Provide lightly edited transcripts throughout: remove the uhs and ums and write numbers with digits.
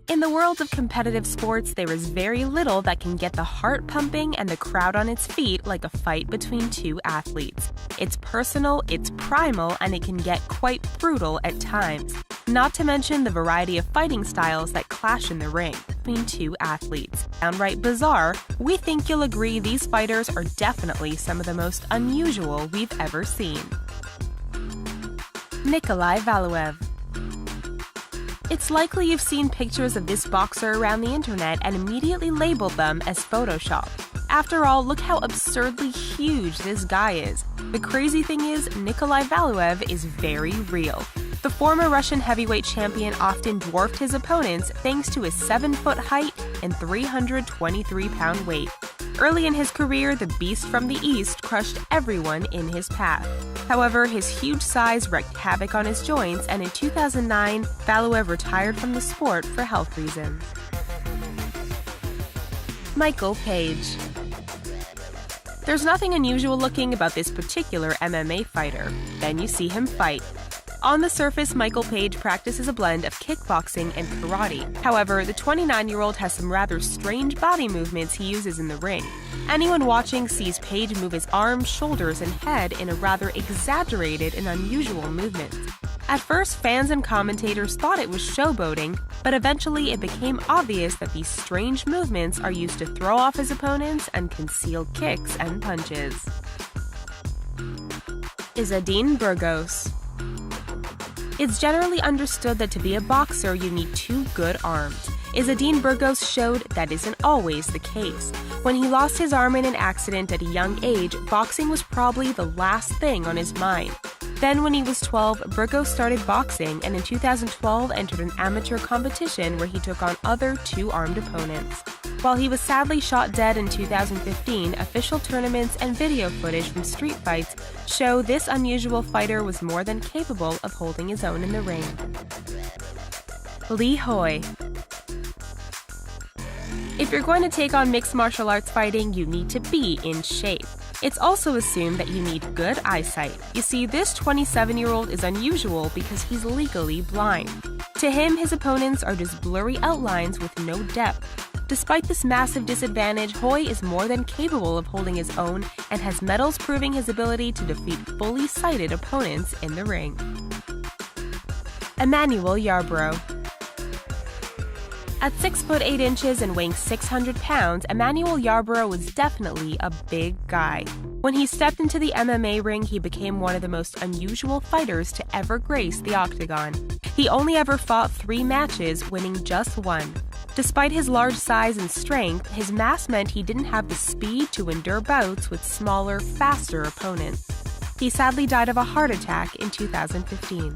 In the world of competitive sports, there is very little that can get the heart pumping and the crowd on its feet like a fight between two athletes. It's personal, it's primal, and it can get quite brutal at times. Not to mention the variety of fighting styles that clash in the ring between two athletes. Downright bizarre, we think you'll agree these fighters are definitely some of the most unusual we've ever seen. Nikolai Valuev. It's likely you've seen pictures of this boxer around the internet and immediately labeled them as Photoshop. After all, look how absurdly huge this guy is. The crazy thing is, Nikolai Valuev is very real. The former Russian heavyweight champion often dwarfed his opponents thanks to his 7-foot height and 323-pound weight. Early in his career, the Beast from the East crushed everyone in his path. However, his huge size wreaked havoc on his joints, and in 2009, Valuev retired from the sport for health reasons. Michael Page. There's nothing unusual looking about this particular MMA fighter. Then you see him fight. On the surface, Michael Page practices a blend of kickboxing and karate. However, the 29-year-old has some rather strange body movements he uses in the ring. Anyone watching sees Page move his arms, shoulders, and head in a rather exaggerated and unusual movement. At first, fans and commentators thought it was showboating, but eventually it became obvious that these strange movements are used to throw off his opponents and conceal kicks and punches. Izzadine Burgos. It's generally understood that to be a boxer, you need 2 good arms. Izzadine Burgos showed that isn't always the case. When he lost his arm in an accident at a young age, boxing was probably the last thing on his mind. Then when he was 12, Burgos started boxing and in 2012 entered an amateur competition where he took on other 2-armed opponents. While he was sadly shot dead in 2015, official tournaments and video footage from street fights show this unusual fighter was more than capable of holding his own in the ring. Lee Hoi. If you're going to take on mixed martial arts fighting, you need to be in shape. It's also assumed that you need good eyesight. You see, this 27-year-old is unusual because he's legally blind. To him, his opponents are just blurry outlines with no depth. Despite this massive disadvantage, Hoi is more than capable of holding his own and has medals proving his ability to defeat fully sighted opponents in the ring. Emmanuel Yarbrough. At 6 foot 8 inches and weighing 600 pounds, Emmanuel Yarbrough was definitely a big guy. When he stepped into the MMA ring, he became one of the most unusual fighters to ever grace the octagon. He only ever fought 3 matches, winning just 1. Despite his large size and strength, his mass meant he didn't have the speed to endure bouts with smaller, faster opponents. He sadly died of a heart attack in 2015.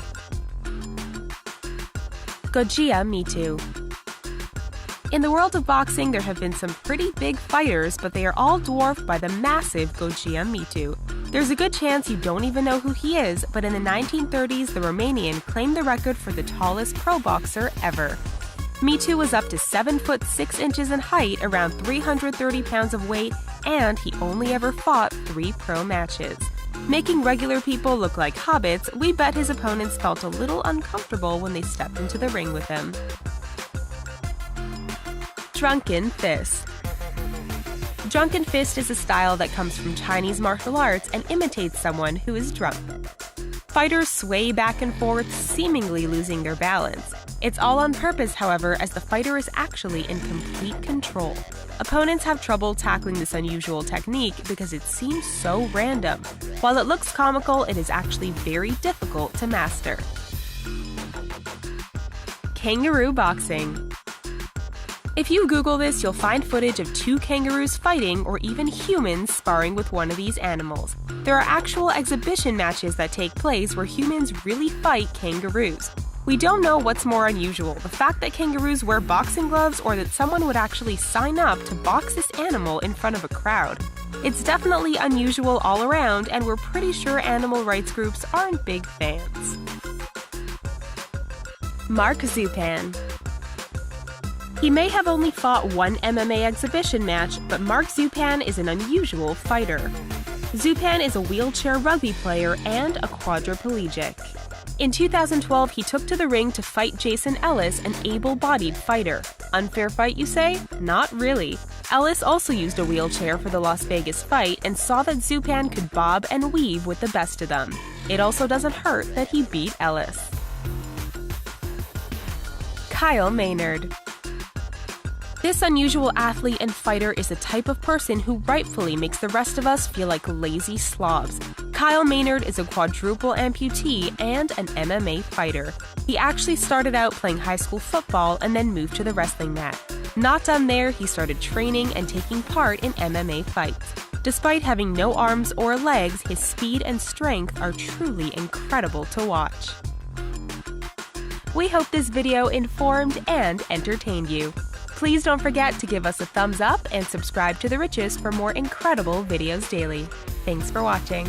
Gogia Mitu. In the world of boxing, there have been some pretty big fighters, but they are all dwarfed by the massive Gogia Mitu. There's a good chance you don't even know who he is, but in the 1930s, the Romanian claimed the record for the tallest pro boxer ever. Mitu was up to 7 foot 6 inches in height, around 330 pounds of weight, and he only ever fought 3 pro matches. Making regular people look like hobbits, we bet his opponents felt a little uncomfortable when they stepped into the ring with him. Drunken Fist. Drunken Fist is a style that comes from Chinese martial arts and imitates someone who is drunk. Fighters sway back and forth, seemingly losing their balance. It's all on purpose, however, as the fighter is actually in complete control. Opponents have trouble tackling this unusual technique because it seems so random. While it looks comical, it is actually very difficult to master. Kangaroo Boxing. If you Google this, you'll find footage of 2 kangaroos fighting or even humans sparring with one of these animals. There are actual exhibition matches that take place where humans really fight kangaroos. We don't know what's more unusual, the fact that kangaroos wear boxing gloves or that someone would actually sign up to box this animal in front of a crowd. It's definitely unusual all around, and we're pretty sure animal rights groups aren't big fans. Mark Zupan. He may have only fought 1 MMA exhibition match, but Mark Zupan is an unusual fighter. Zupan is a wheelchair rugby player and a quadriplegic. In 2012, he took to the ring to fight Jason Ellis, an able-bodied fighter. Unfair fight, you say? Not really. Ellis also used a wheelchair for the Las Vegas fight and saw that Zupan could bob and weave with the best of them. It also doesn't hurt that he beat Ellis. Kyle Maynard. This unusual athlete and fighter is the type of person who rightfully makes the rest of us feel like lazy slobs. Kyle Maynard is a quadruple amputee and an MMA fighter. He actually started out playing high school football and then moved to the wrestling mat. Not done there, he started training and taking part in MMA fights. Despite having no arms or legs, his speed and strength are truly incredible to watch. We hope this video informed and entertained you. Please don't forget to give us a thumbs up and subscribe to The Riches for more incredible videos daily. Thanks for watching.